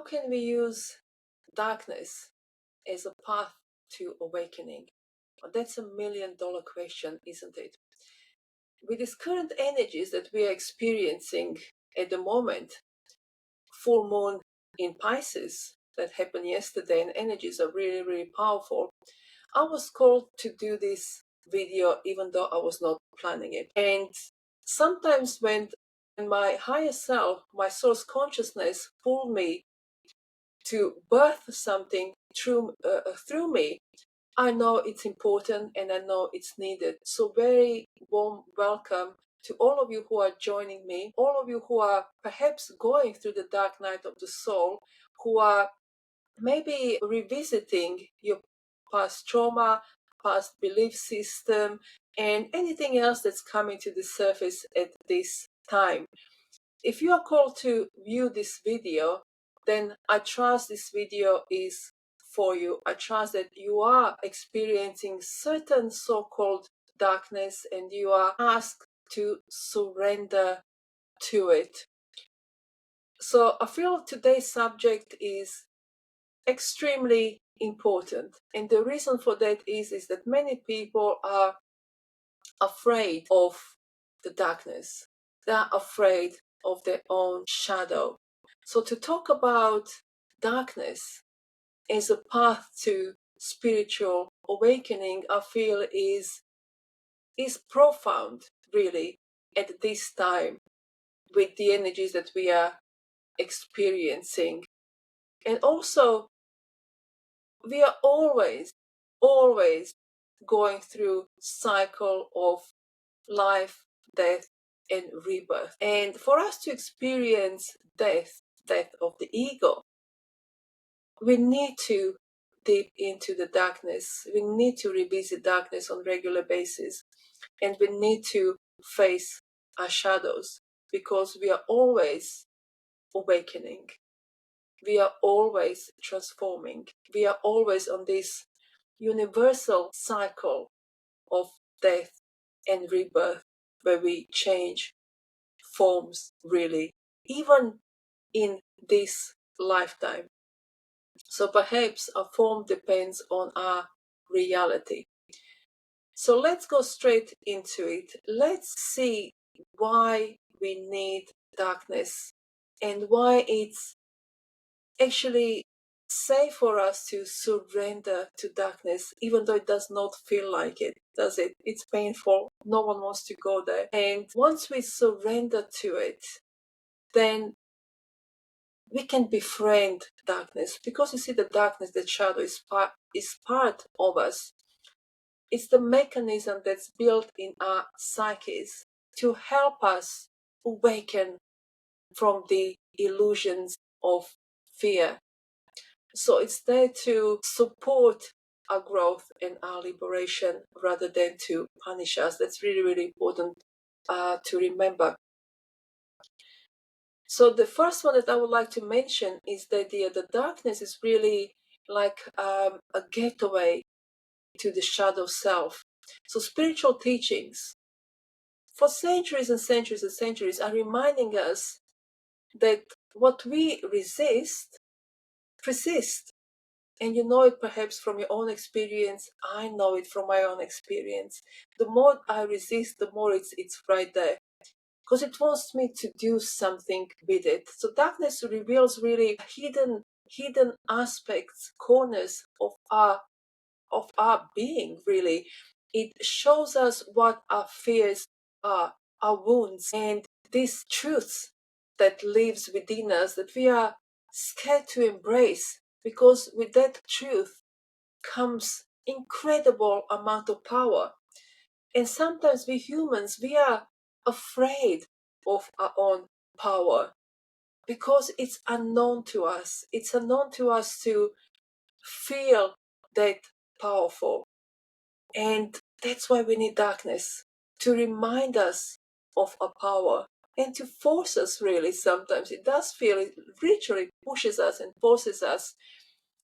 can we use darkness as a path to awakening? That's $1 million question, isn't it? With these current energies that we are experiencing at the moment, full moon in Pisces that happened yesterday, and energies are really, really powerful. I was called to do this video even though I was not planning it. And sometimes when my higher self, my source consciousness, pulled me to birth something through me, I know it's important and I know it's needed. So very warm welcome to all of you who are joining me, all of you who are perhaps going through the dark night of the soul, who are maybe revisiting your past trauma, past belief system, and anything else that's coming to the surface at this time. If you are called to view this video, then I trust this video is for you. I trust that you are experiencing certain so-called darkness and you are asked to surrender to it. So I feel today's subject is extremely important, and the reason for that is that many people are afraid of the darkness. They are afraid of their own shadow. So to talk about darkness as a path to spiritual awakening, I feel is profound, really, at this time with the energies that we are experiencing. And also, we are always going through cycle of life, death, and rebirth. And for us to experience death of the ego, we need to dip into the darkness. We need to revisit darkness on a regular basis. And we need to face our shadows because we are always awakening. We are always transforming. We are always on this universal cycle of death and rebirth where we change forms, really, even in this lifetime. So perhaps our form depends on our reality. So let's go straight into it. Let's see why we need darkness and why it's actually safe for us to surrender to darkness, even though it does not feel like it, does it? It's painful. No one wants to go there. And once we surrender to it, then we can befriend darkness, because you see, the darkness, the shadow is part of us. It's the mechanism that's built in our psyches to help us awaken from the illusions of fear. So it's there to support our growth and our liberation rather than to punish us. That's really, really important to remember. So the first one that I would like to mention is that the darkness is really like a gateway to the shadow self. So spiritual teachings for centuries and centuries and centuries are reminding us that what we resist persists. And you know it perhaps from your own experience. I know it from my own experience. The more I resist, the more it's right there, because it wants me to do something with it. So darkness reveals really hidden aspects, corners of our being, really. It shows us what our fears are, our wounds, and these truths that lives within us that we are scared to embrace, because with that truth comes incredible amount of power. And sometimes we humans, we are afraid of our own power because it's unknown to us. It's unknown to us to feel that powerful. And that's why we need darkness, to remind us of our power and to force us, really. Sometimes it does feel, it literally pushes us and forces us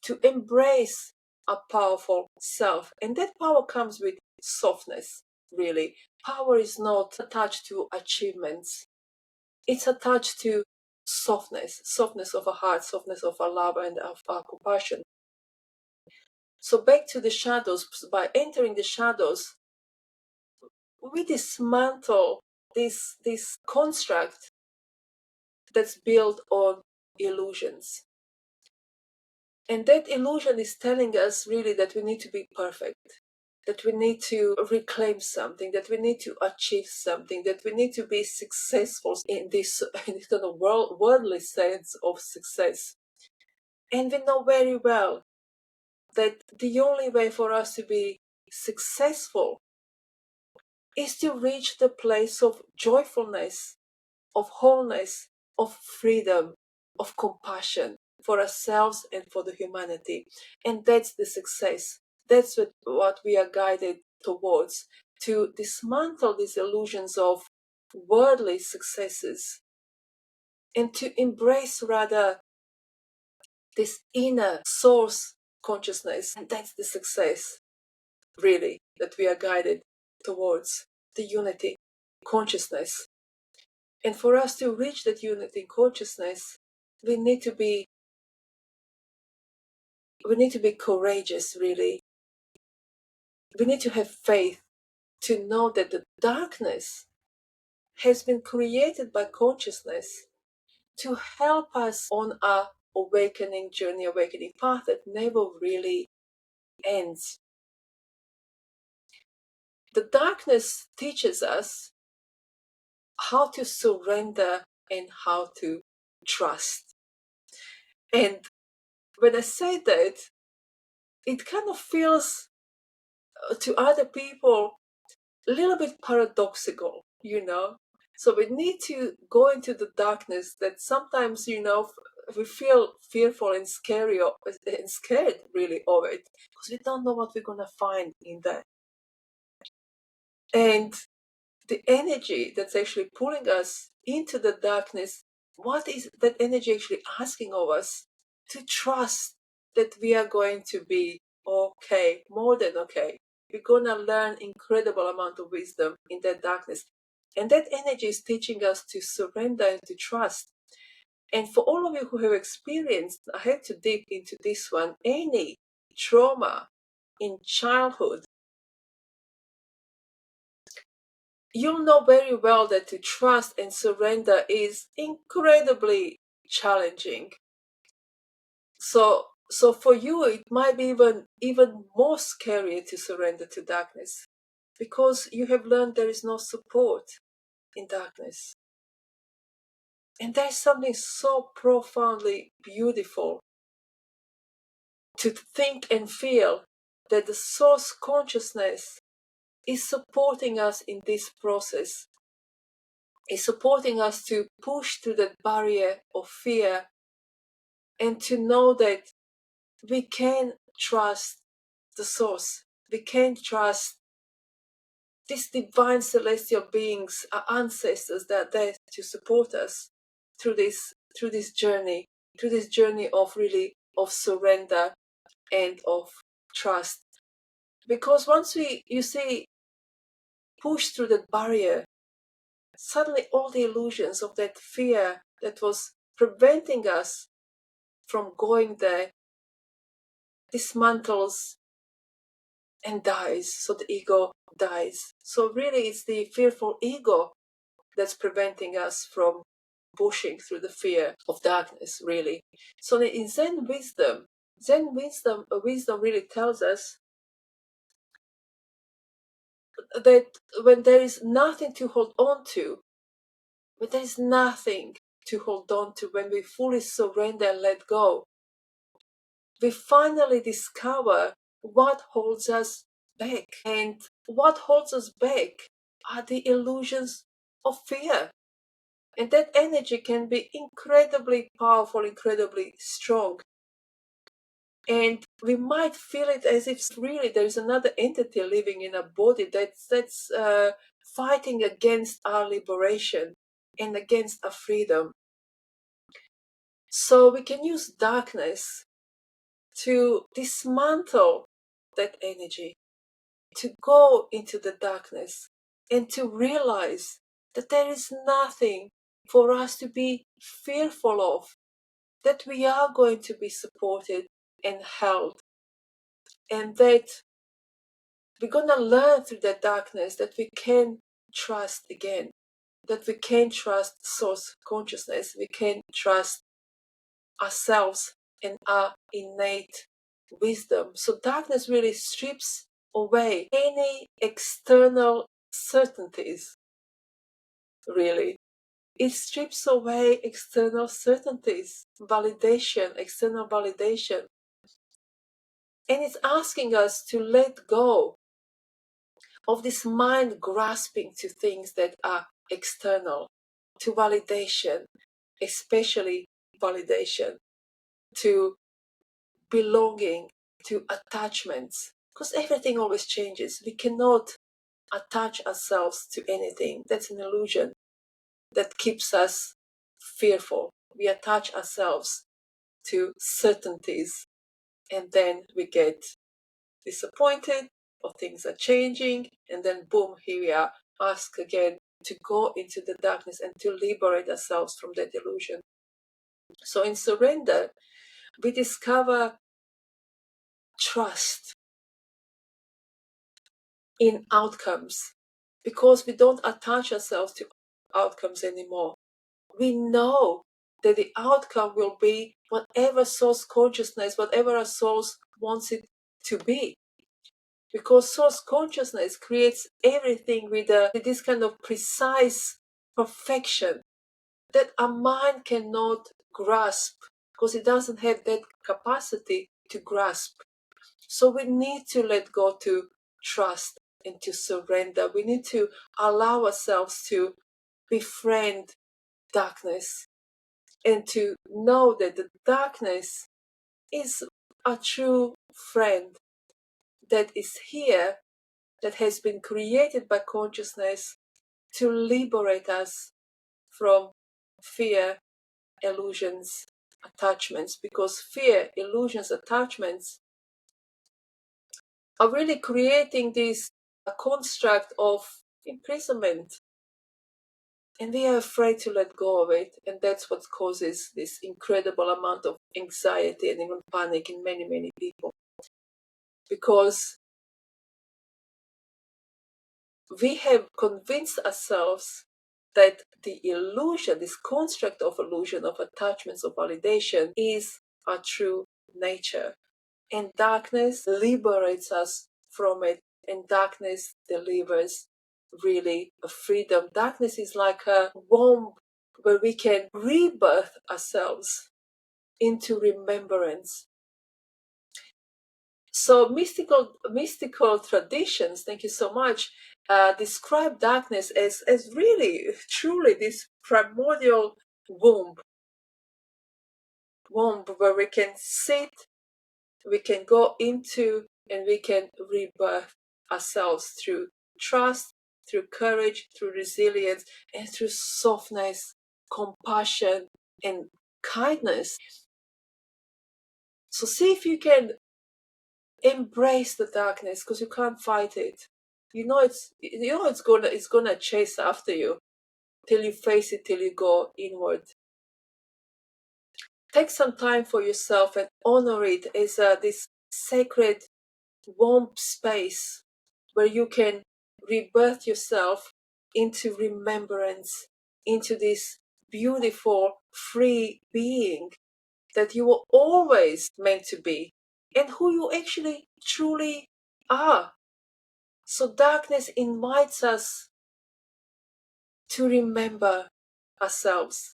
to embrace a powerful self. And that power comes with softness, really. Power is not attached to achievements. It's attached to softness of our heart, softness of our love and of our compassion. So back to the shadows. By entering the shadows, we dismantle this construct that's built on illusions. And that illusion is telling us really that we need to be perfect, that we need to reclaim something, that we need to achieve something, that we need to be successful in this kind of worldly sense of success. And we know very well that the only way for us to be successful is to reach the place of joyfulness, of wholeness, of freedom, of compassion for ourselves and for the humanity. And that's the success. That's what we are guided towards, to dismantle these illusions of worldly successes and to embrace rather this inner source consciousness. And that's the success, really, that we are guided towards, the unity consciousness. And for us to reach that unity consciousness, we need to be courageous, really. We need to have faith to know that the darkness has been created by consciousness to help us on our awakening journey, awakening path that never really ends. The darkness teaches us how to surrender and how to trust. And when I say that, it kind of feels to other people a little bit paradoxical, So we need to go into the darkness that sometimes, we feel fearful and scared really of it because we don't know what we're going to find in there. And the energy that's actually pulling us into the darkness, what is that energy actually asking of us? To trust that we are going to be okay, more than okay. We're going to learn incredible amount of wisdom in that darkness. And that energy is teaching us to surrender and to trust. And for all of you who have experienced, I had to dip into this one, any trauma in childhood, you'll know very well that to trust and surrender is incredibly challenging. So for you, it might be even more scary to surrender to darkness because you have learned there is no support in darkness. And there's something so profoundly beautiful to think and feel that the source consciousness is supporting us in this process, is supporting us to push through that barrier of fear and to know that we can trust the source. We can trust these divine celestial beings, our ancestors that are there to support us through this journey, of really of surrender and of trust. Because once you see, push through that barrier, suddenly all the illusions of that fear that was preventing us from going there dismantles and dies. So the ego dies. So really it's the fearful ego that's preventing us from pushing through the fear of darkness, really. So in wisdom really tells us that when there is nothing to hold on to, when there is nothing to hold on to, when we fully surrender and let go, we finally discover what holds us back. And what holds us back are the illusions of fear. And that energy can be incredibly powerful, incredibly strong. And we might feel it as if really there is another entity living in a body that's fighting against our liberation and against our freedom. So we can use darkness to dismantle that energy, to go into the darkness and to realize that there is nothing for us to be fearful of, that we are going to be supported and held, and that we're going to learn through that darkness that we can trust again, that we can trust source consciousness, we can trust ourselves and our innate wisdom. So darkness really strips away any external certainties, really. It strips away external certainties, validation, external validation. And it's asking us to let go of this mind grasping to things that are external, to validation, especially validation, to belonging, to attachments, because everything always changes. We cannot attach ourselves to anything. That's an illusion that keeps us fearful. We attach ourselves to certainties, and then we get disappointed, or things are changing, and then boom, here we are, asked again to go into the darkness and to liberate ourselves from that illusion. So in surrender, we discover trust in outcomes, because we don't attach ourselves to outcomes anymore. We know that the outcome will be whatever source consciousness, whatever our source wants it to be. Because source consciousness creates everything with this kind of precise perfection that our mind cannot grasp, because it doesn't have that capacity to grasp. So we need to let go, to trust and to surrender. We need to allow ourselves to befriend darkness and to know that the darkness is a true friend that is here, that has been created by consciousness to liberate us from fear, illusions, attachments. Because fear, illusions, attachments are really creating this construct of imprisonment, and we are afraid to let go of it, and that's what causes this incredible amount of anxiety and even panic in many people, because we have convinced ourselves that the illusion, this construct of illusion, of attachments, of validation, is our true nature. And darkness liberates us from it, and darkness delivers really a freedom. Darkness is like a womb where we can rebirth ourselves into remembrance. So mystical traditions, thank you so much, describe darkness as really, truly this primordial womb where we can sit, we can go into, and we can rebirth ourselves through trust, through courage, through resilience, and through softness, compassion, and kindness. So see if you can embrace the darkness, because you can't fight it. It's gonna chase after you till you face it, till you go inward. Take some time for yourself and honor it as this sacred warm space where you can rebirth yourself into remembrance, into this beautiful free being that you were always meant to be, and who you actually truly are. So darkness invites us to remember ourselves.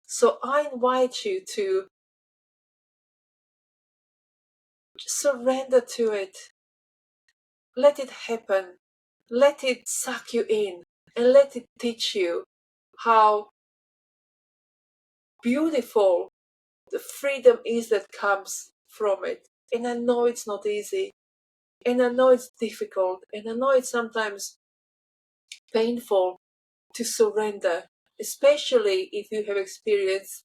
So I invite you to surrender to it. Let it happen. Let it suck you in, and let it teach you how beautiful the freedom is that comes from it. And I know it's not easy, and I know it's difficult, and I know it's sometimes painful to surrender, especially if you have experienced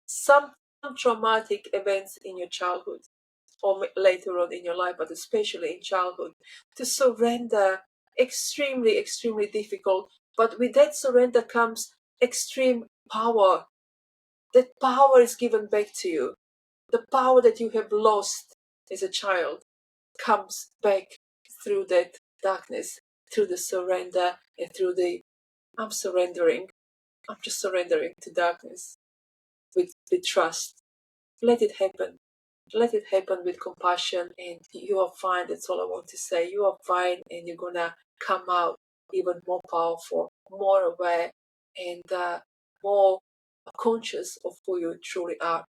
some traumatic events in your childhood or later on in your life, but especially in childhood. To surrender, extremely difficult. But with that surrender comes extreme power. That power is given back to you. The power that you have lost as a child comes back through that darkness, through the surrender, and through the I'm surrendering. I'm just surrendering to darkness with trust. Let it happen. Let it happen with compassion, and you are fine. That's all I want to say. You are fine, and you're gonna come out even more powerful, more aware, and more conscious of who you truly are.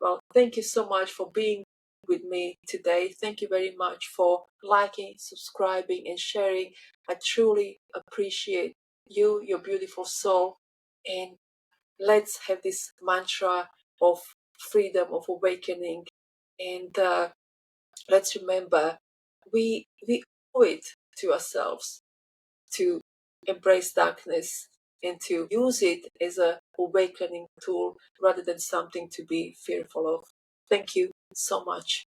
Well, thank you so much for being with me today. Thank you very much for liking, subscribing, and sharing. I truly appreciate you, your beautiful soul, and let's have this mantra of freedom, of awakening, and let's remember we owe it to ourselves to embrace darkness and to use it as a awakening tool rather than something to be fearful of. Thank you so much.